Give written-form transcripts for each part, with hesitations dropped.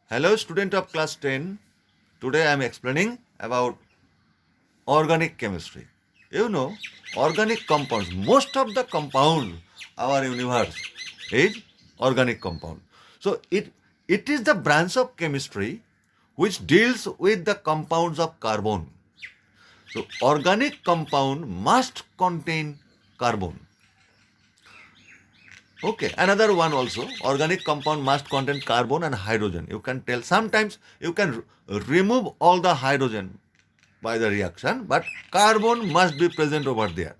Hello, student of class 10. Today I am explaining about organic chemistry. You know, organic compounds, most of the compound our universe is organic compound. So it is the branch of chemistry which deals with the compounds of carbon. So organic compound must contain carbon. Okay, another one also. Organic compound must contain carbon and hydrogen. You can tell sometimes you can remove all the hydrogen by the reaction, but carbon must be present over there.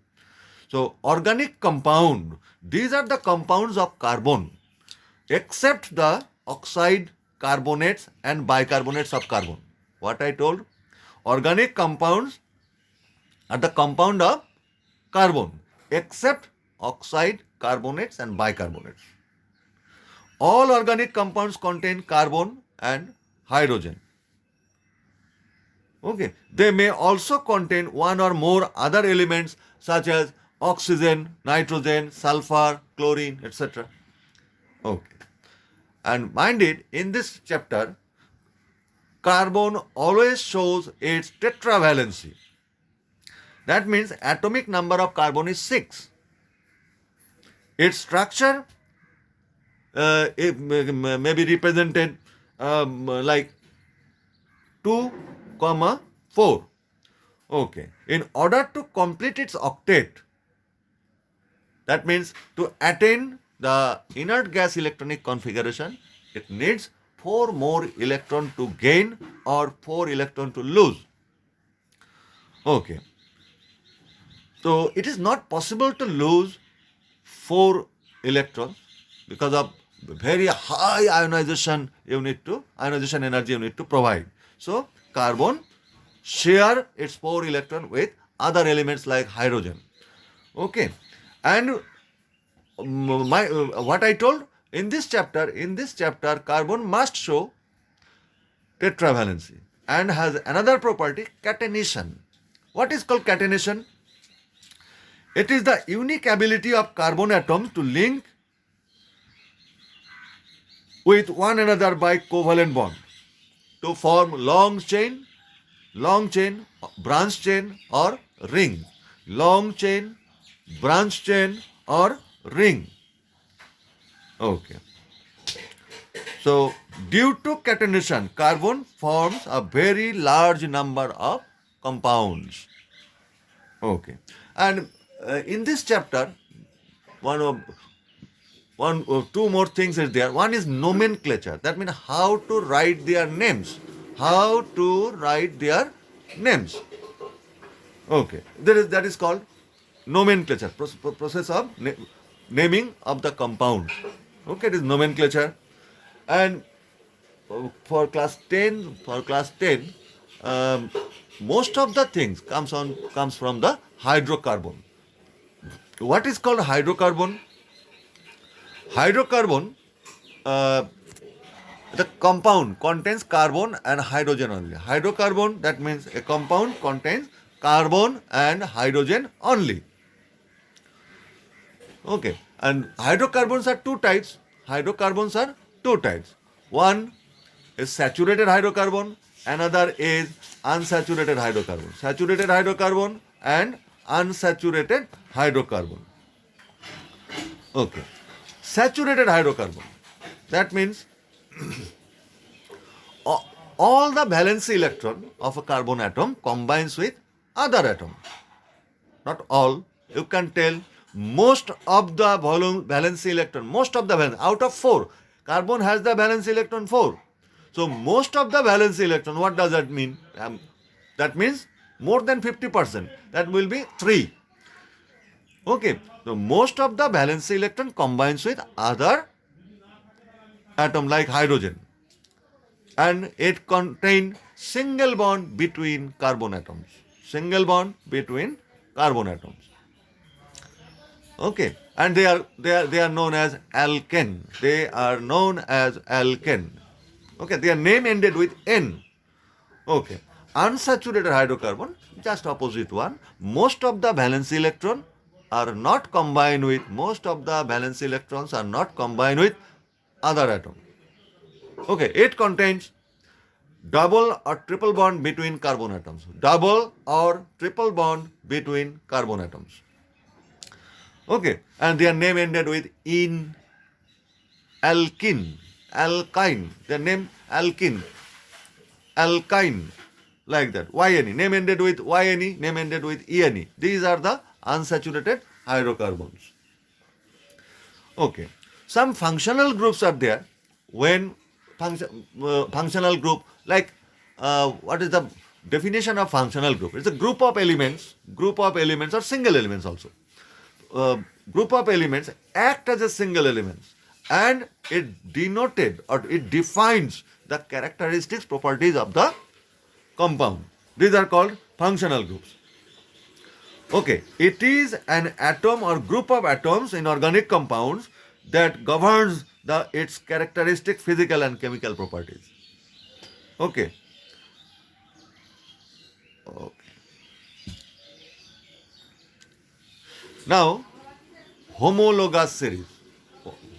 So organic compound, these are the compounds of carbon, except the oxide, carbonates and bicarbonates of carbon. What I told? Organic compounds are the compound of carbon, except oxide, carbonates and bicarbonates. All organic compounds contain carbon and hydrogen. Okay. They may also contain one or more other elements such as oxygen, nitrogen, sulfur, chlorine, etc. Okay. And mind it, in this chapter, carbon always shows its tetravalency. That means atomic number of carbon is 6. Its structure it may be represented like 2, 4. Okay. In order to complete its octet, that means to attain the inert gas electronic configuration, it needs 4 more electron to gain or 4 electron to lose. Okay. So it is not possible to lose 4 electrons because of very high ionization energy you need to provide. So carbon share its 4 electron with other elements like hydrogen. Okay. And what I told in this chapter, carbon must show tetravalency and has another property, catenation. What is called catenation? It is the unique ability of carbon atoms to link with one another by covalent bond to form long chain, branch chain or ring. Long chain, branch chain or ring. Okay. So, due to catenation, carbon forms a very large number of compounds. Okay. And in this chapter, two more things is there. One is nomenclature. That means how to write their names. Okay. That is called nomenclature. Process of naming of the compounds. Okay, it is nomenclature. And for class 10, most of the things comes from the hydrocarbon. What is called hydrocarbon? Hydrocarbon, the compound contains carbon and hydrogen only. Hydrocarbon, that means a compound contains carbon and hydrogen only. Okay, and hydrocarbons are two types. One is saturated hydrocarbon, another is unsaturated hydrocarbon. Saturated hydrocarbon and unsaturated hydrocarbon. Okay. Saturated hydrocarbon. That means all the valence electron of a carbon atom combines with other atom. Not all. You can tell most of the valence electron, out of 4, carbon has the valence electron 4. So most of the valence electron, what does that mean? That means more than 50%. That will be 3. Okay. So most of the valence electron combines with other atom like hydrogen. And it contains single bond between carbon atoms. Okay. And they are known as alkane. Okay. Their name ended with N. Okay. Unsaturated hydrocarbon, just opposite one. Most of the valence electrons are not combined with other atom. Okay, it contains double or triple bond between carbon atoms. Double or triple bond between carbon atoms. Okay, and their name ended with in, alkene, alkyne. Their name alkene, alkyne, like that. YNE. Name ended with YNE, name ended with ENE. These are the unsaturated hydrocarbons. Okay. Some functional groups are there. When functional group, like what is the definition of functional group? It's a group of elements or single elements also. Group of elements act as a single elements, and it denoted or it defines the characteristics properties of the compound. These are called functional groups. Okay, it is an atom or group of atoms in organic compounds that governs its characteristic physical and chemical properties. Okay. Okay. Now, homologous series.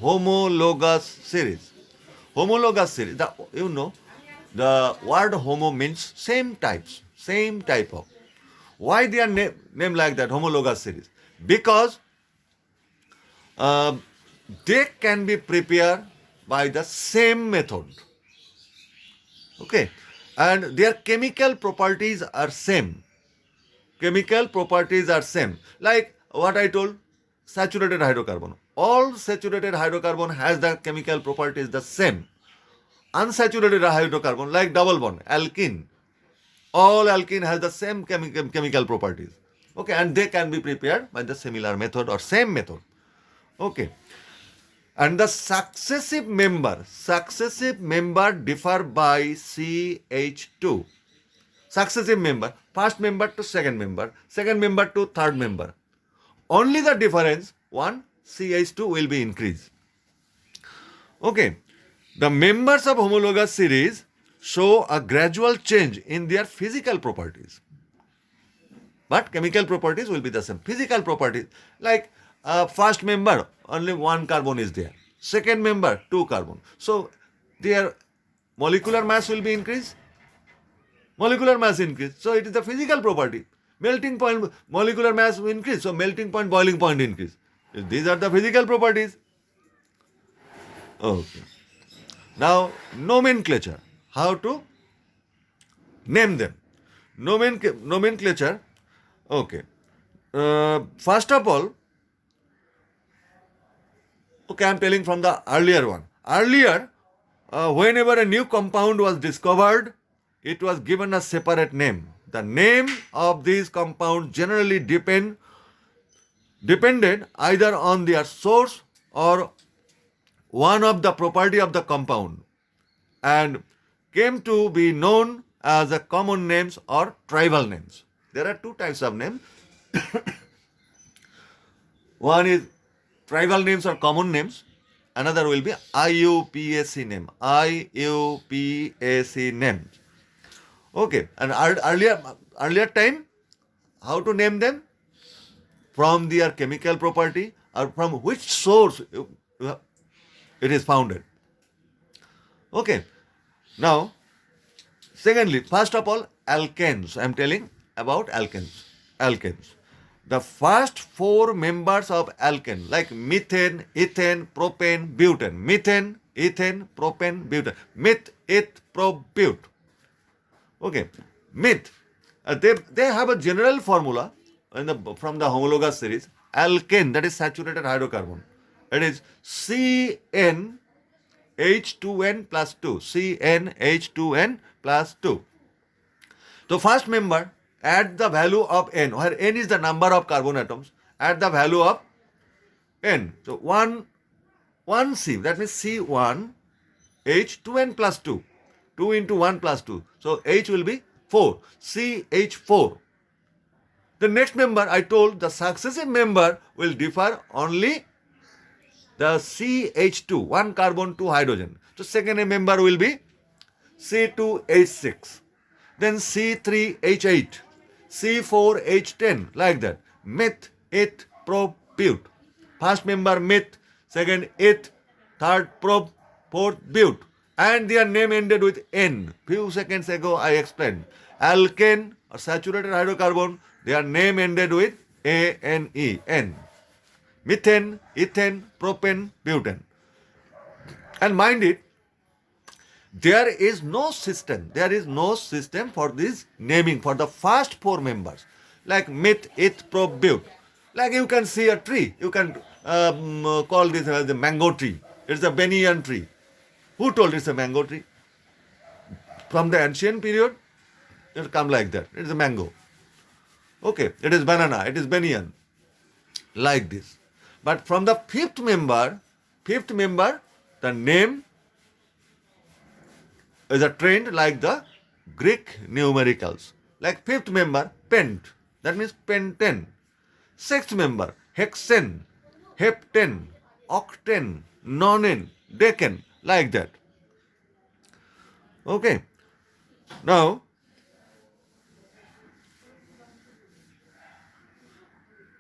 Homologous series. Homologous series. The word homo means same types, same type of. Why they are named like that, homologous series? Because they can be prepared by the same method. Okay, and their chemical properties are same. Chemical properties are same. Like what I told, saturated hydrocarbon. All saturated hydrocarbon has the chemical properties the same. Unsaturated hydrocarbon, like double bond, alkene. All alkene has the same chemical properties. Okay, and they can be prepared by the similar method or same method. Okay. And the successive member differ by CH2. Successive member, first member to second member to third member. Only the difference, one CH2 will be increased. Okay. The members of homologous series show a gradual change in their physical properties. But chemical properties will be the same. Physical properties, like first member, only one carbon is there. Second member, two carbon. So their molecular mass will be increased. Molecular mass increase. So it is the physical property. Melting point, molecular mass will increase. So melting point, boiling point increase. These are the physical properties. Okay. Now, nomenclature. How to name them? Nomenclature. Okay. First of all, okay, I am telling from the earlier one. Earlier, whenever a new compound was discovered, it was given a separate name. The name of these compounds generally depended either on their source or one of the property of the compound, and came to be known as a common names or tribal names. There are two types of names. One is tribal names or common names. Another will be IUPAC name. IUPAC names. Okay, and earlier time, how to name them? From their chemical property or from which source it is founded. Okay. Now, secondly, first of all, alkanes. I am telling about alkanes. Alkanes. The first four members of alkane, like methane, ethane, propane, butane. Methane, ethane, propane, butane. Meth, eth, prop, but. Okay. Meth. They have a general formula from the homologous series. Alkane, that is saturated hydrocarbon. It is CnH2n plus 2. CnH2n plus 2. So first member, add the value of n, where n is the number of carbon atoms, add the value of n. So 1 C, that means C1, H2n plus 2. 2 into 1 plus 2. So H will be 4. CH4. The next member, I told the successive member will differ only the CH2, 1 carbon, 2 hydrogen. So second member will be C2H6. Then C3H8, C4H10, like that. Meth, eth, prop, but. First member meth, second eth, third prop, fourth but. and their name ended with N. Few seconds ago I explained. Alkane or saturated hydrocarbon, their name ended with ANE, N. Methane, ethane, propane, butane. And mind it, there is no system for this naming for the first four members, like meth, eth, prop, but. Like you can see a tree, you can call this as the mango tree. It's a banyan tree. Who told it's a mango tree? From the ancient period, it come like that. It's a mango. Okay, it is banana, it is banyan. Like this. But from the fifth member, the name is a trend like the Greek numericals. Like fifth member, pent. That means penten. Sixth member, hexen, hepten, octen, nonen, decan. Like that. Okay. Now,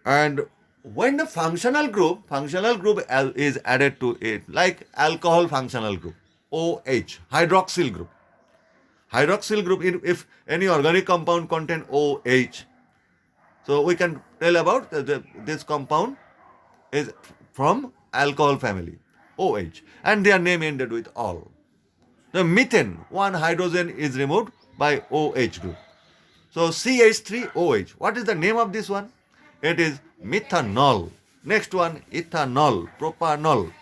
and when the functional group is added to it, like alcohol functional group, OH, hydroxyl group. Hydroxyl group, if any organic compound contain OH, so we can tell about this compound is from alcohol family, OH, and their name ended with all. The methane, one hydrogen is removed by OH group. So CH3OH. What is the name of this one? It is methanol. Next one, ethanol, propanol.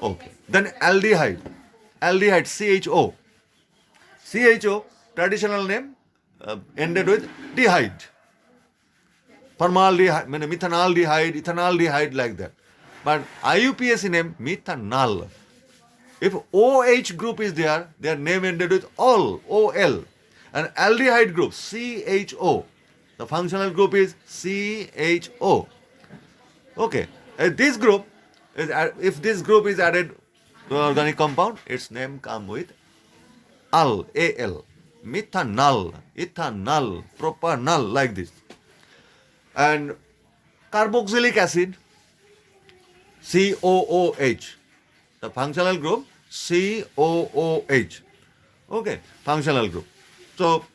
Okay. Then aldehyde. Aldehyde, CHO. CHO, traditional name, ended with dehyde. Formaldehyde, methanaldehyde, ethanaldehyde, like that. But IUPAC name, methanol. If OH group is there, their name ended with OL. And aldehyde group, CHO. The functional group is CHO. Okay. If this group is added to an organic compound, its name come with AL. Methanol, ethanol, propanol, like this. And carboxylic acid, COOH. The functional group, COOH. Okay, functional group. So,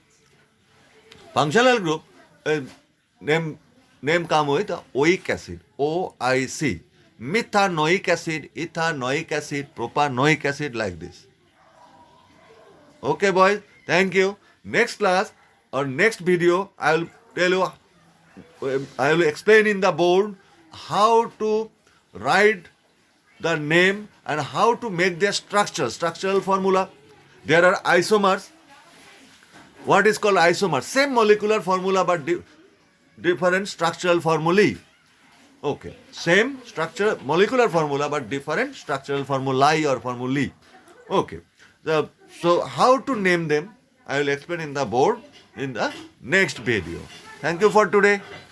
functional group, name come with oic acid, OIC. Methanoic acid, ethanoic acid, propanoic acid, like this. Okay, boys, thank you. Next class or next video, I will tell you, I will explain in the board how to write the name and how to make their structural formula. There are isomers. What is called isomer? Same molecular formula but different structural formulae. Okay, same structure, molecular formula but different structural formulae or formulae. Okay, so how to name them, I will explain in the board in the next video. Thank you for today.